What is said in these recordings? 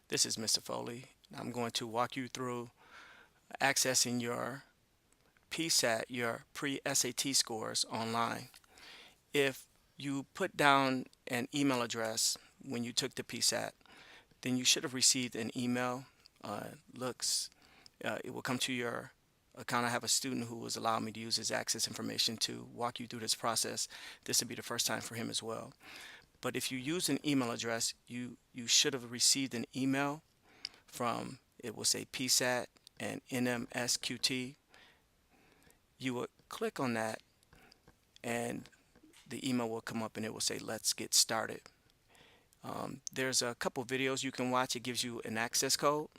This is Mr. Foley. I'm going to walk you through accessing your PSAT, your pre-SAT scores online. If you put down an email address when you took the PSAT, then you should have received an email. Looks, it will come to your account. I have a student who was allowed me to use his access information to walk you through this process. This will be the first time for him as well. But if you use an email address, you should have received an email from, it will say PSAT and NMSQT. You would click on that and the email will come up and it will say, let's get started. There's a couple videos you can watch. It gives you an access code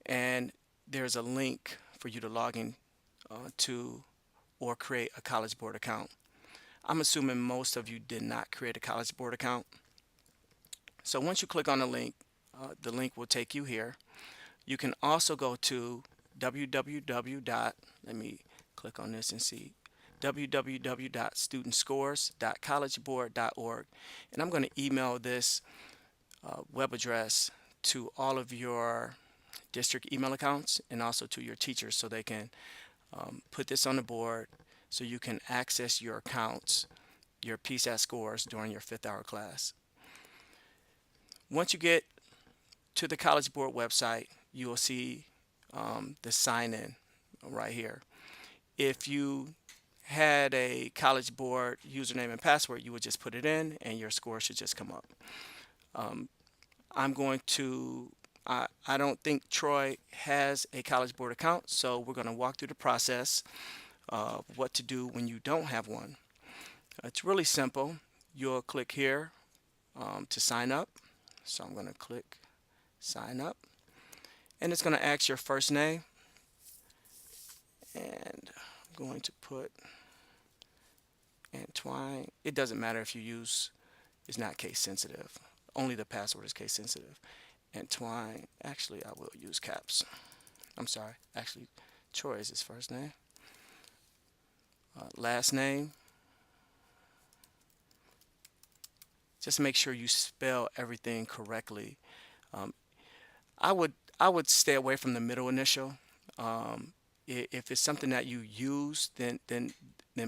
and there's a link for you to log in to or create a College Board account. I'm assuming most of you did not create a College Board account. So once you click on the link will take you here. You can also go to www. Let me click on this and see www.studentscores.collegeboard.org, and I'm going to email this web address to all of your district email accounts and also to your teachers so they can put this on the board so you can access your accounts, your PSAT scores during your 5th hour class. Once you get to the College Board website, you will see the sign in right here. If you had a College Board username and password, you would just put it in and your score should just come up. I'm going to, I don't think Troy has a College Board account, so we're going to walk through the process of what to do when you don't have one. It's really simple. You'll click here to sign up. So I'm going to click sign up and it's going to ask your first name and I'm going to put Antoine. It doesn't matter if you use, it's not case sensitive. Only the password is case sensitive. Antoine, actually I will use caps. I'm sorry, actually Troy is his first name. Last name. Just make sure you spell everything correctly. Um, I would stay away from the middle initial. If it's something that you use, then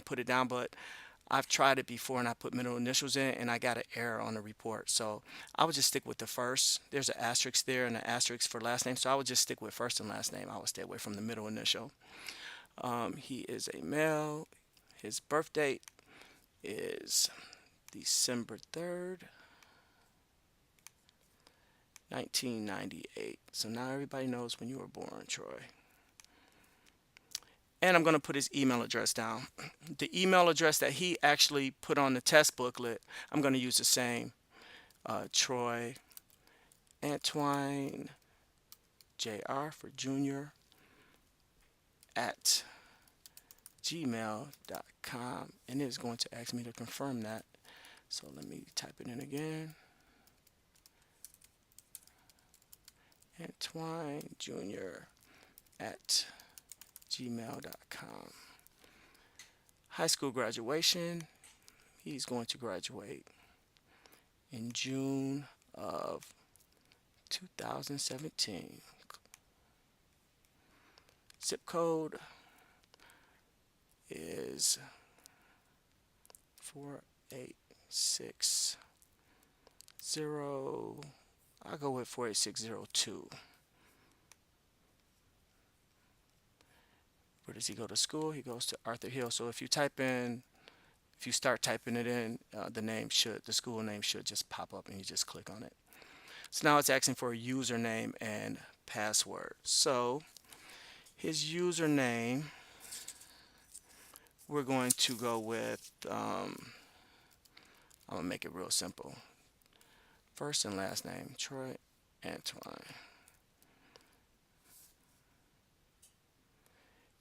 put it down. But I've tried it before and I put middle initials in and I got an error on the report. So I would just stick with the first. There's an asterisk there and an asterisk for last name. So I would just stick with first and last name. I would stay away from the middle initial. He is a male. His birth date is December 3rd, 1998. So now everybody knows when you were born, Troy. And I'm going to put his email address down. The email address that he actually put on the test booklet, I'm going to use the same. Troy Antoine Jr. for junior at gmail.com, and it's going to ask me to confirm that. So let me type it in again. Antoine Jr. at gmail.com. High school graduation, he's going to graduate in June of 2017. Zip code is 486 I'll go with 48602. Where does he go to school? He goes to Arthur Hill. So if you start typing it in, the school name should just pop up and you just click on it. So now it's asking for a username and password. So his username, we're going to go with, I'm going to make it real simple. First and last name, Troy Antoine.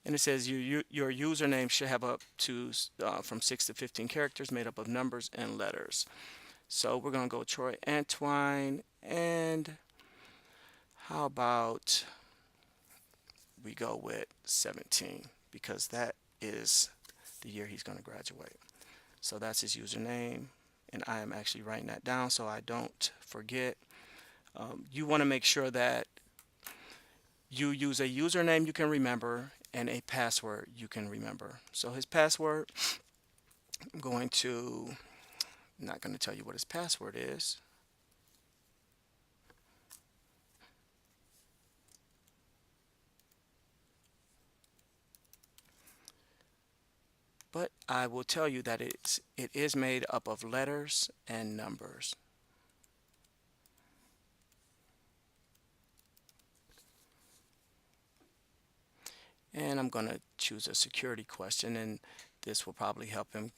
And it says your username should have up to from 6 to 15 characters made up of numbers and letters. So we're going to go Troy Antoine, and how about we go with 17 because that is the year he's going to graduate. So that's his username, and I am actually writing that down so I don't forget. You want to make sure that you use a username you can remember and a password you can remember. So his password, I'm going to, I'm not going to tell you what his password is. But I will tell you that it is made up of letters and numbers. And I'm going to choose a security question, and this will probably help him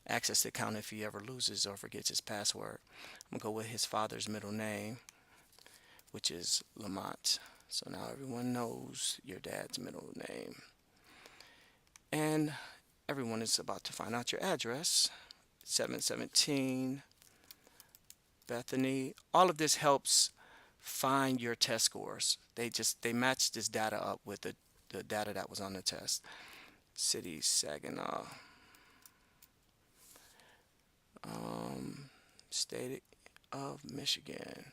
access the account if he ever loses or forgets his password. I'm going to go with his father's middle name, which is Lamont. So now everyone knows your dad's middle name. And everyone is about to find out your address. 717 Bethany. All of this helps find your test scores. They match this data up with the data that was on the test. City, Saginaw. State of Michigan.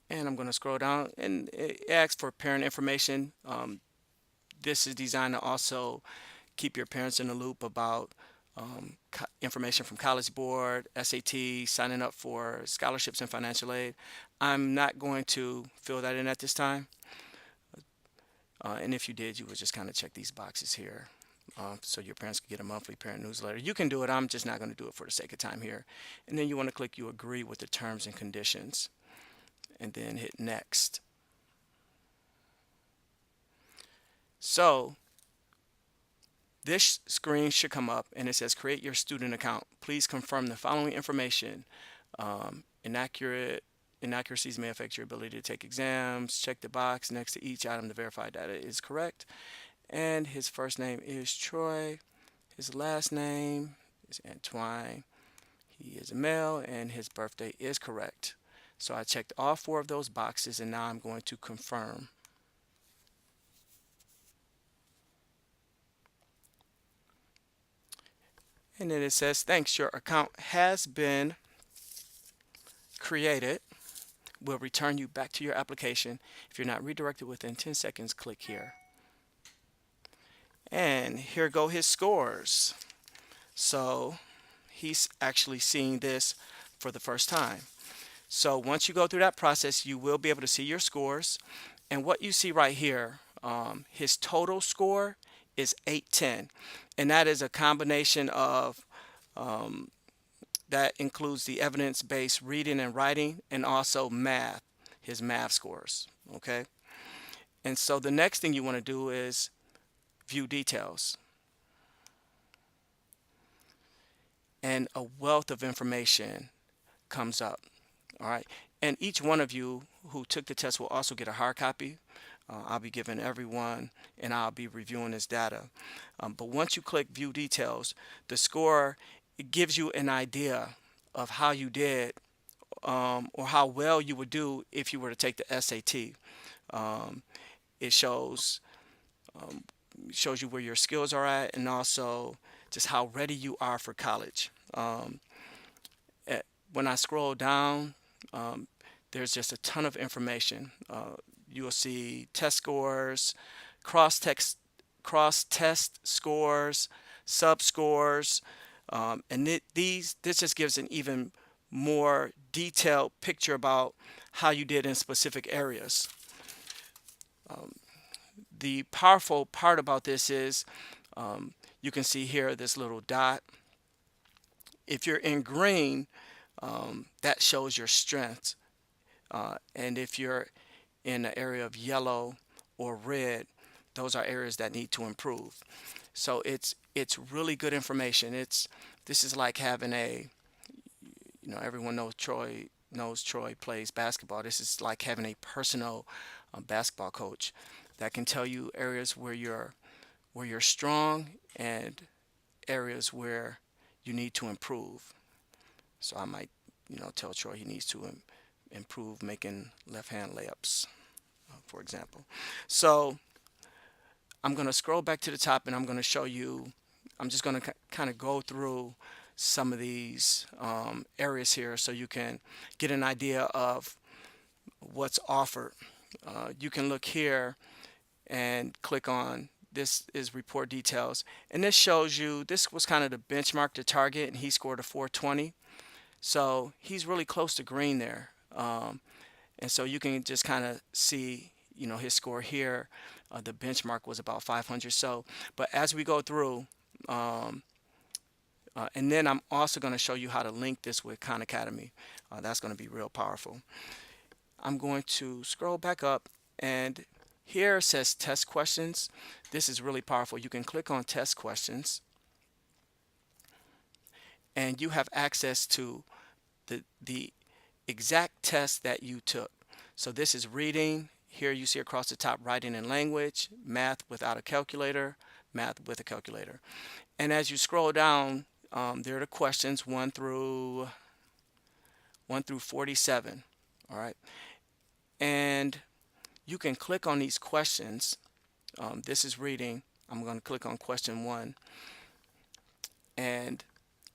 And I'm going to scroll down, and it asks for parent information. This is designed to also keep your parents in the loop about information from College Board, SAT, signing up for scholarships and financial aid. I'm not going to fill that in at this time. And if you did, you would just kind of check these boxes here. So your parents can get a monthly parent newsletter. You can do it. I'm just not going to do it for the sake of time here. And then you want to click you agree with the terms and conditions, and then hit next. So this screen should come up, and it says create your student account. Please confirm the following information. Inaccuracies may affect your ability to take exams. Check the box next to each item to verify data is correct. And his first name is Troy. His last name is Antoine. He is a male, and his birthday is correct. So I checked all 4 of those boxes, and now I'm going to confirm. And then it says, thanks, your account has been created. We'll return you back to your application. If you're not redirected within 10 seconds, click here. And here go his scores. So he's actually seeing this for the first time. So once you go through that process, you will be able to see your scores. And what you see right here, his total score is 810. And that is a combination of, that includes the evidence-based reading and writing, and also math, his math scores, okay? And so the next thing you want to do is view details. And a wealth of information comes up, all right? And each one of you who took the test will also get a hard copy. I'll be giving everyone, and I'll be reviewing this data. But once you click view details, the score, it gives you an idea of how you did, or how well you would do if you were to take the SAT. It shows you where your skills are at, and also just how ready you are for college. When I scroll down, there's just a ton of information. You'll see test scores, cross-test scores, sub-scores, and this just gives an even more detailed picture about how you did in specific areas. The powerful part about this is, you can see here this little dot. If you're in green, that shows your strength. And if you're in the area of yellow or red, those are areas that need to improve. So it's really good information. This is like having everyone knows Troy plays basketball. This is like having a personal basketball coach that can tell you areas where you're strong and areas where you need to improve. So I might, tell Troy he needs to improve making left-hand layups, for example. So I'm going to scroll back to the top, and I'm going to show you. I'm just going to kind of go through some of these areas here so you can get an idea of what's offered. You can look here and click on this is report details, and this shows you this was kind of the benchmark to target, and he scored a 420, so he's really close to green there. And so you can just kind of see, his score here. The benchmark was about 500. So but as we go through, um, and then I'm also going to show you how to link this with Khan Academy. That's going to be real powerful. I'm going to scroll back up, and here it says test questions. This is really powerful. You can click on test questions, and you have access to the exact test that you took. So this is reading. Here you see across the top writing and language, math without a calculator, math with a calculator. And as you scroll down, there are the questions 1 through 47. All right. And you can click on these questions. This is reading. I'm going to click on question 1, and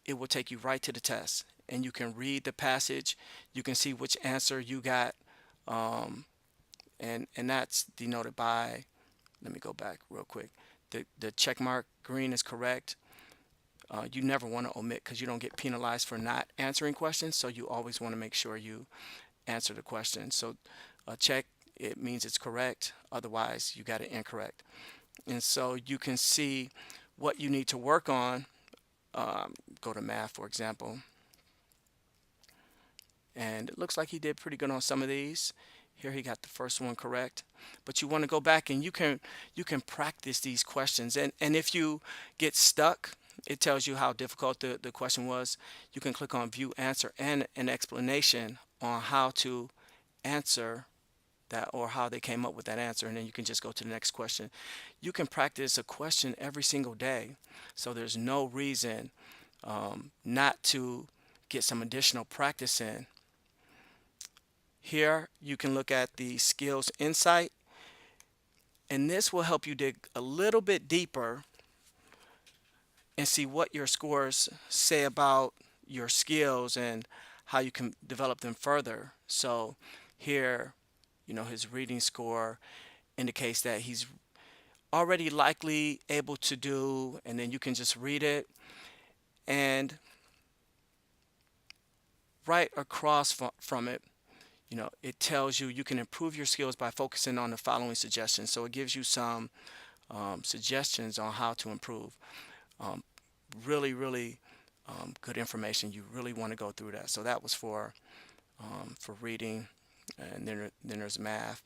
it will take you right to the test. And you can read the passage. You can see which answer you got. And that's denoted by, let me go back real quick. The check mark green is correct. You never want to omit because you don't get penalized for not answering questions. So you always want to make sure you answer the question. So check, it means it's correct. Otherwise, you got it incorrect. And so you can see what you need to work on. Go to math, for example. And it looks like he did pretty good on some of these. Here he got the first one correct. But you want to go back and you can practice these questions. And if you get stuck, it tells you how difficult the question was. You can click on view answer and an explanation on how to answer that, or how they came up with that answer, and then you can just go to the next question. You can practice a question every single day, so there's no reason not to get some additional practice in. Here you can look at the skills insight, and this will help you dig a little bit deeper and see what your scores say about your skills and how you can develop them further. So here, his reading score indicates that he's already likely able to do, and then you can just read it. And right across from it, it tells you you can improve your skills by focusing on the following suggestions. So it gives you some suggestions on how to improve. Really, really good information. You really want to go through that. So that was for reading, and then there's math.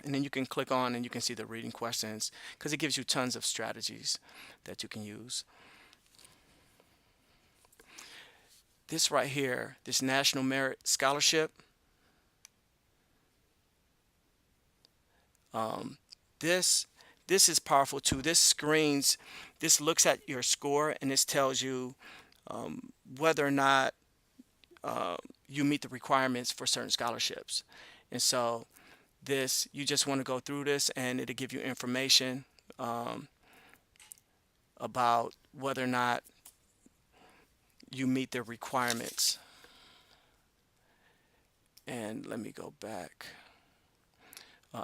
And then you can click on and you can see the reading questions because it gives you tons of strategies that you can use. This right here, this National Merit Scholarship, this is powerful too. This looks at your score, and this tells you whether or not you meet the requirements for certain scholarships. And so you just want to go through this, and it'll give you information about whether or not you meet the requirements. And let me go back.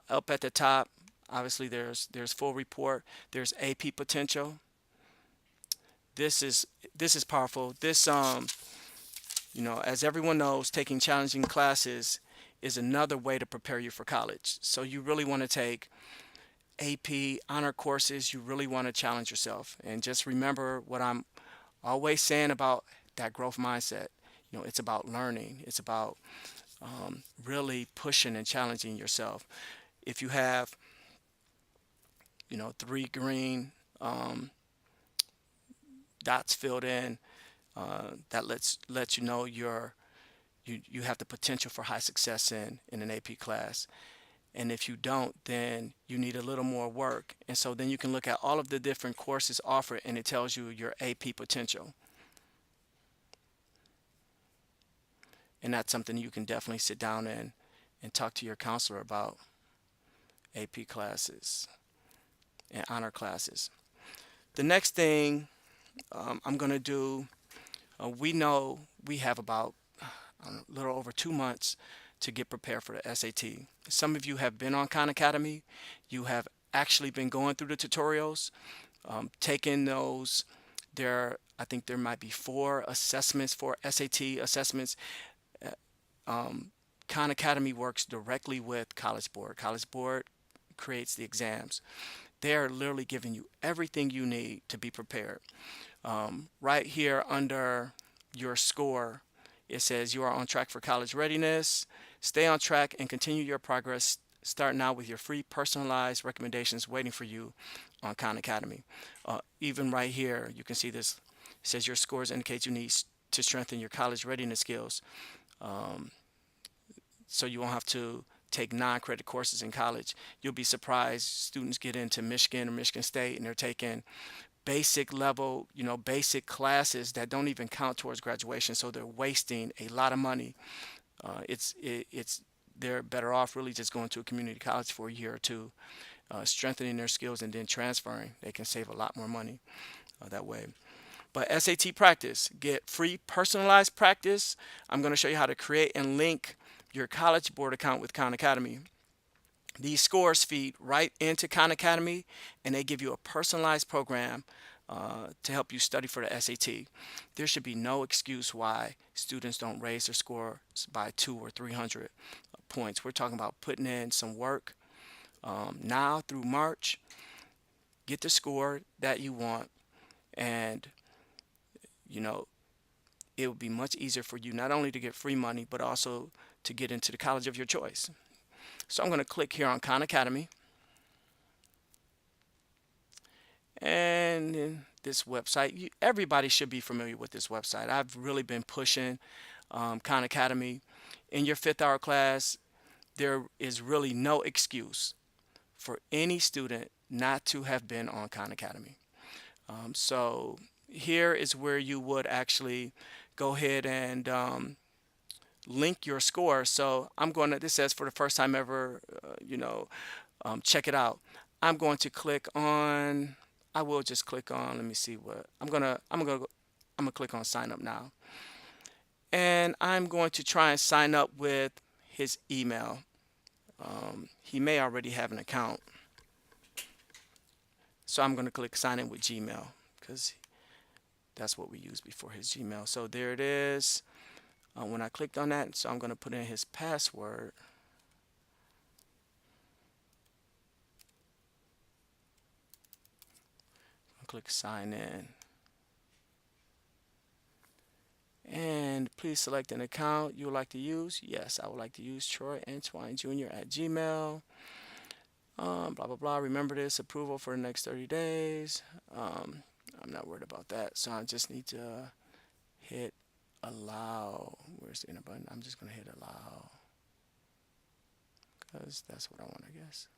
Up at the top, obviously there's full report. There's AP potential. This is powerful. This as everyone knows, taking challenging classes is another way to prepare you for college. So you really want to take AP honor courses. You really want to challenge yourself, and just remember what I'm always saying about that growth mindset. It's about learning. It's about really pushing and challenging yourself. If you have 3 green dots filled in, that lets you know you have the potential for high success in an AP class. And if you don't, then you need a little more work. And so then you can look at all of the different courses offered, and it tells you your AP potential. And that's something you can definitely sit down and talk to your counselor about. AP classes and honor classes. The next thing I'm going to do, we know we have about a little over 2 months to get prepared for the SAT. Some of you have been on Khan Academy. You have actually been going through the tutorials, taking those. I think there might be 4 assessments, 4 SAT assessments. Khan Academy works directly with College Board. College Board creates the exams. They're literally giving you everything you need to be prepared. Right here under your score, it says you are on track for college readiness. Stay on track and continue your progress. Start now with your free personalized recommendations waiting for you on Khan Academy. Even right here, you can see this. It says your scores indicate you need to strengthen your college readiness skills. So you won't have to take non-credit courses in college. You'll be surprised students get into Michigan or Michigan State and they're taking basic level, basic classes that don't even count towards graduation. So they're wasting a lot of money. It's they're better off really just going to a community college for a year or two, strengthening their skills and then transferring. They can save a lot more money that way. But SAT practice, get free personalized practice. I'm going to show you how to create and link your College Board account with Khan Academy. These scores feed right into Khan Academy, and they give you a personalized program to help you study for the SAT. There should be no excuse why students don't raise their scores by 200 or 300 points. We're talking about putting in some work now through March. Get the score that you want, and you know it will be much easier for you not only to get free money but also to get into the college of your choice. So I'm going to click here on Khan Academy, and in this website, everybody should be familiar with this website. I've really been pushing Khan Academy. In your 5th hour class, there is really no excuse for any student not to have been on Khan Academy. So here is where you would actually go ahead and link your score. So I'm going to, this says for the first time ever, check it out. I'm going to click on, I will just click on, let me see what, I'm gonna click on sign up now. And I'm going to try and sign up with his email. He may already have an account. So I'm going to click sign in with Gmail because that's what we used before, his Gmail. So there it is. When I clicked on that, so I'm going to put in his password. I'll click sign in. And please select an account you would like to use. Yes, I would like to use Troy Antoine Jr. at Gmail. Blah, blah, blah. Remember this, approval for the next 30 days. I'm not worried about that. So I just need to hit allow. Where's the enter button? I'm just going to hit allow because that's what I want, I guess.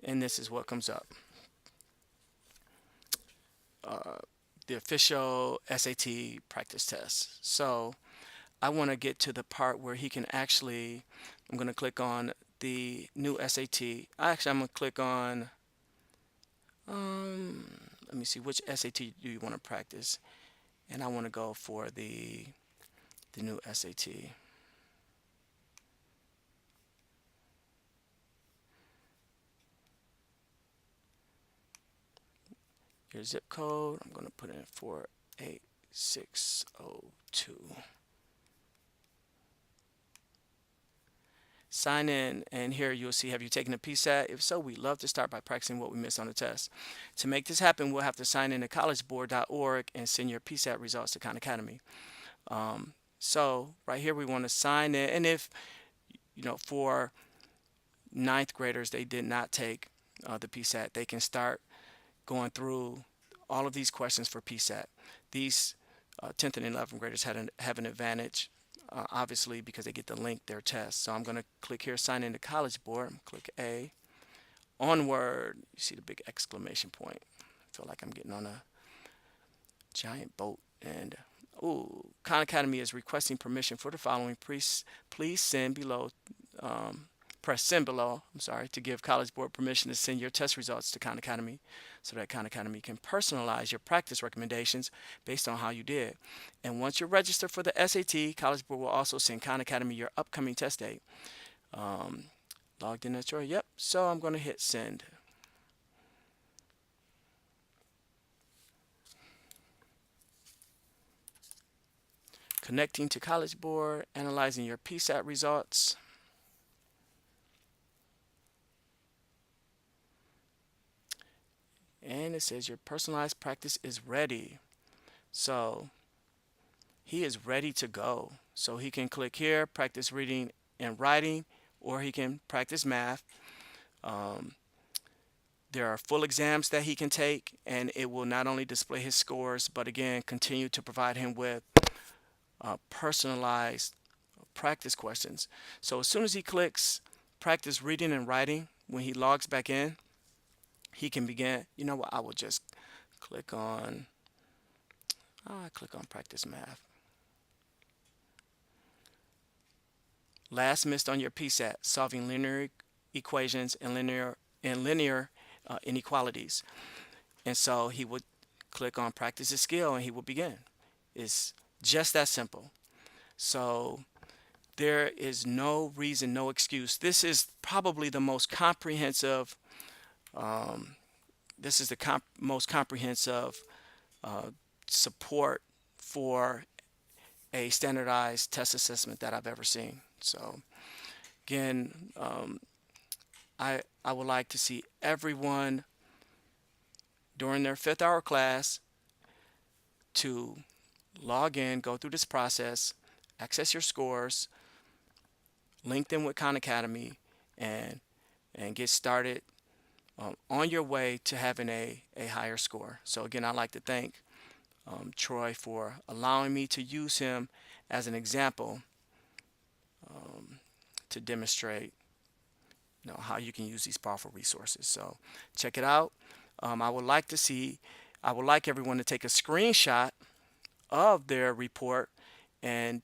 And this is what comes up. The official SAT practice test. So I want to get to the part where he can actually, I'm going to click on the new SAT. Actually, I'm going to click on, let me see, which SAT do you want to practice? And I want to go for the new SAT. Your zip code, I'm going to put in 48602. Sign in, and here you'll see, have you taken a PSAT? If so, we'd love to start by practicing what we missed on the test. To make this happen, we'll have to sign in to collegeboard.org and send your PSAT results to Khan Academy. So right here we want to sign in, and if, for 9th graders, they did not take the PSAT, they can start going through all of these questions for PSAT. These 10th and 11th graders have an advantage, obviously, because they get to link their tests. So I'm going to click here, sign into College Board. Click A. Onward. You see the big exclamation point. I feel like I'm getting on a giant boat. And, Khan Academy is requesting permission for the following. Please send below press send below, I'm sorry, to give College Board permission to send your test results to Khan Academy so that Khan Academy can personalize your practice recommendations based on how you did. And once you're registered for the SAT, College Board will also send Khan Academy your upcoming test date. Logged in at your, yep, so I'm going to hit send. Connecting to College Board, analyzing your PSAT results. And it says your personalized practice is ready. So he is ready to go. So he can click here, practice reading and writing, or he can practice math. There are full exams that he can take, and it will not only display his scores, but again, continue to provide him with personalized practice questions. So as soon as he clicks practice reading and writing, when he logs back in, he can begin. You know what? I will just click on practice math. Last missed on your PSAT, solving linear equations and linear inequalities. And so he would click on practice a skill and he will begin. It's just that simple. So there is no reason, no excuse. This is probably the most comprehensive most comprehensive support for a standardized test assessment that I've ever seen. So again, I would like to see everyone during their 5th hour class to log in, go through this process, access your scores, link them with Khan Academy, and get started on your way to having a higher score. So again, I'd like to thank Troy for allowing me to use him as an example to demonstrate how you can use these powerful resources. So check it out. I would like everyone to take a screenshot of their report and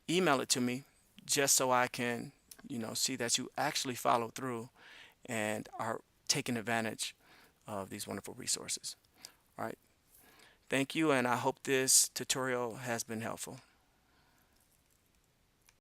email it to me just so I can see that you actually follow through and are taking advantage of these wonderful resources. All right. Thank you, and I hope this tutorial has been helpful.